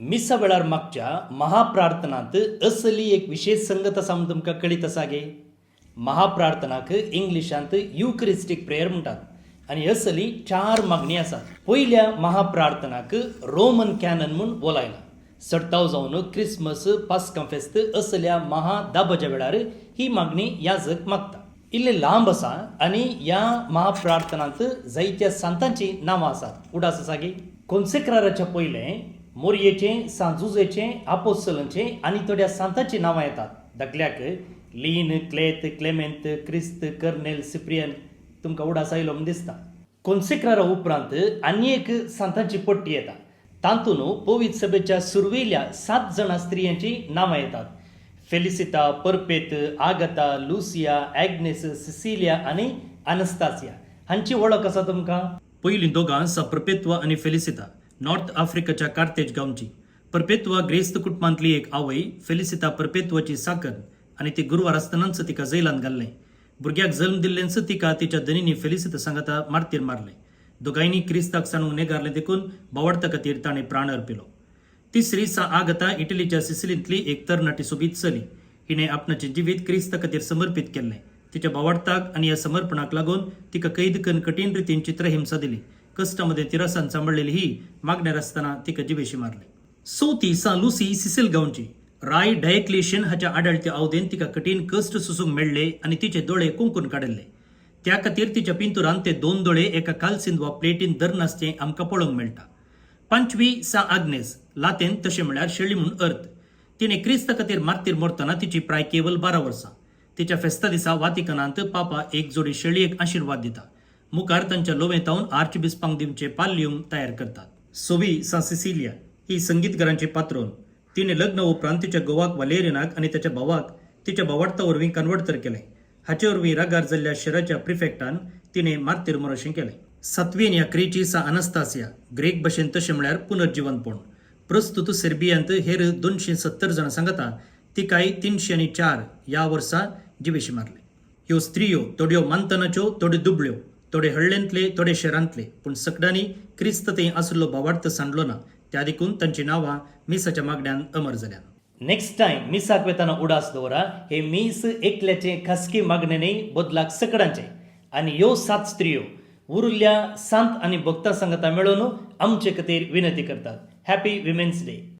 मिसा वेळार मागच्या महाप्रार्थनांत असली एक विशेष संगत आसा म्हूण तुमकां कळीत आसा गे. महाप्रार्थनाक इंग्लिशांत युक्रिस्टीक प्रेयर म्हणटात आनी असली 4 मागणी आसात. पयल्या महाप्रार्थनाक रोमन कॅनन म्हूण बोलायला. सट्टाव जावन क्रिसमस पास्का फेस्त असल्या महादाबाच्या वेळार ही मागणी याजक मागता. इल्ले लांब आसा आनी ह्या महाप्रार्थनांत जायत्या संतांची नांवां आसात. उडास आसा गे. कॉन्सेक्राराच्या पयलें मोरयेचें, सांजुजेचें, आपोस्तलांचें आनी थोड्या सांतांची नांवां येतात. दाखल्याक लीन, क्लेत, क्लेमेंत, क्रिस्त, कर्नेल, सिप्रियन तुमकां उडास आयलो म्हूण दिसता. कॉन्सेक्रारा उपरांत आनी एक सांतांची पट्टी येता. तातूंत पवित्र सभेच्या सुरवेल्या 7 जाणां स्त्रियांची नांवां येतात. फेलिसिता, परपेत, आगता, लुसिया, ॲग्नेस, सिसिलिया आनी अनस्तासिया. हांची वळख आसा तुमकां? पयलीं दोगां आसा परपेत्वा आनी फेलिसिता. नॉर्थ आफ्रिकाच्या कार्तेज गांवची. परपेत्वा ग्रेस्त कुटुंबांतली एक आवय. फेलिसिता परपेत्वाची साकर आनी ती गुरवार आसतनाच तिका जैलांत घाल्लें. भुरग्याक जल्म दिल्लेंच तिका तिच्या धनीनी फेलिसिता सांगाता मार्तीर मारलें. दोगांयनी क्रिस्ताक सांडूंक नेगारलें देखून बावडता खातीर ताणें प्राण अर्पिलो. तिसरी सा आगता इटलीच्या सिसिलींतली एक तरणाटी सोबीत चली. हिणें आपणाचें जिवीत क्रिस्ता खातीर समर्पीत केल्लें. तिच्या बावडताक आनी ह्या समर्पणाक लागून तिका कैद करून कठीण रितीन चित्रहिंसा दिली. कश्टामध्ये तिरासान सांबाळलेली ही मागण्यार आसतना तिका जिवेशी मारली. चवथी सा लुसी सिसिल गांवची. राय डायक्लेशियन हाच्या आडाळत्या अवधेन तिका कठीण कश्ट सोसूंक मेळ्ळे आनी तिचे दोळे कुंकून काडिल्ले. त्या खातीर तिच्या पिंतुरान ते 2 दोळे एका कालसीन वा प्लेटीन धर नासचें आमकां पळोवंक मेळटा. पंचवी सा आग्नेस, लातेन तशें म्हळ्यार शेळी म्हूण अर्थ. तिणें क्रिस्ता खातीर मार्तीर मरतना तिची प्राय केवल 12 वर्सां. तिच्या फेस्ता दिसा वातिकनांत पापा एक जोडी शेळयेक आशिर्वाद दिता. मुखार तांच्या लोवेतावन आर्चबिस्पांक दिवचे पाल्यूम तयार करतात. 6वी सा सिसिलिया ही संगीतकारांची पात्रोन. तिणें लग्न उपरांत तिच्या घोवाक वालेरिनाक आनी ताच्या भावाक तिच्या भावार्था वरवीं कन्वर्टर केलें. हाचे वरवीं रागार जाल्ल्या शहराच्या प्रिफेक्टान तिणें मार्तीर मरोशें केलें. 7वेन ह्या क्रेची सा अनास्तासिया. ग्रेक भाशेन तशें म्हळ्यार पुनर्जिवनपण. प्रस्तुत सेर्बियांत हेर 270 जाणां सांगाता तिकाय 304 ह्या वर्सा जिवेशी मारले. ह्यो स्त्रियो थोड्यो मानतनाच्यो, थोड्यो दुबळ्यो, थोडे हळ्ळेंतले, थोडे शहरांतले, पूण सगळ्यांनी क्रिस्ततें आसलो भावार्थ सांडलो ना. त्या देखून तांची नांवां मिसाच्या मागण्यान अमर जाल्यात. नेक्स्ट टायम मिसाक वेताना उडास दवरा. हे मीस एकल्याचे खासगी मागणेनय बदलाक सगळ्यांचे. आनी ह्यो 7 स्त्रियो उरिल्ल्या सांत आनी भक्तां सांगाता मेळून आमचे खातीर विनंती करतात. Happy women's day.